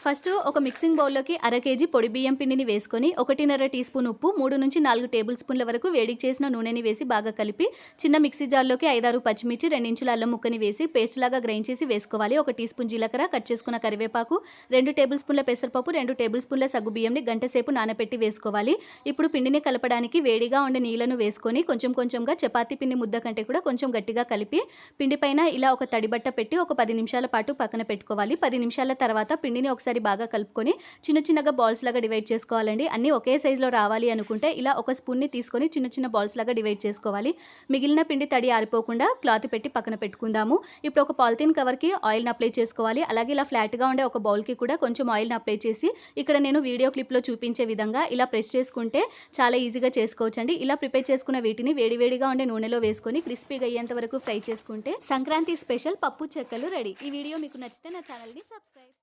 First ఒక mixing బౌల్లోకి అర కేజీ పొడి బియ్యం పిండిని వేసుకొని 1.5 టీ స్పూన్ ఉప్పు 3 నుంచి 4 టేబుల్ స్పూన్ల వరకు వేడికి చేసిన నూనెని వేసి బాగా కలిపి చిన్న మిక్సీ జార్లోకి 5-6 పచ్చిమిర్చి 2 ఇంచుల అల్లం ముక్కని వేసి పేస్ట్ లాగా గ్రైండ్ చేసి వేసుకోవాలి. 1 టీ స్పూన్ జీలకర్ర, కట్ చేసుకున్న కరివేపాకు, 2 టేబుల్ స్పూన్ల పెసరపప్పు, 2 టేబుల్ స్పూన్ల సగ్గు బియ్యంని గంట సేపు నానబెట్టి వేసుకోవాలి. ఇప్పుడు పిండిని కలపడానికి వేడిగా ఉండే నీళ్లను వేసుకొని కొంచెం కొంచెంగా చపాతీ పిండి ముద్ద కంటే కూడా కొంచెం గట్టిగా కలిపి పిండి పైన ఇలా ఒక తడిబట్ట పెట్టి ఒక 10 నిమిషాల పాటు పక్కన పెట్టుకోవాలి. 10 నిమిషాల తర్వాత పిండిని ఒకసారి బాగా కలుపుకొని చిన్నగా బాల్స్ లాగా డివైడ్ చేసుకోవాలండి. అన్నీ ఒకే సైజులో రావాలి అనుకుంటే ఇలా ఒక స్పూన్ని తీసుకొని చిన్న బాల్స్ లాగా డివైడ్ చేసుకోవాలి. మిగిలిన పిండి తడి ఆరిపోకుండా క్లాత్ పెట్టి పక్కన పెట్టుకుందాము. ఇప్పుడు ఒక పాలిథిన్ కవర్కి ఆయిల్ని అప్లై చేసుకోవాలి. అలాగే ఇలా ఫ్లాట్గా ఉండే ఒక బౌల్కి కూడా కొంచెం ఆయిల్ని అప్లై చేసి ఇక్కడ నేను వీడియో క్లిప్లో చూపించే విధంగా ఇలా ప్రెస్ చేసుకుంటే చాలా ఈజీగా చేసుకోవచ్చండి. ఇలా ప్రిపేర్ చేసుకున్న వీటిని వేడివేడిగా ఉండే నూనెలో వేసుకొని క్రిస్పీగా అయ్యేంత వరకు ఫ్రై చేసుకుంటే సంక్రాంతి స్పెషల్ పప్పు చెక్కలు రెడీ. ఈ వీడియో మీకు నచ్చితే నా ఛానల్ని సబ్స్క్రైబ్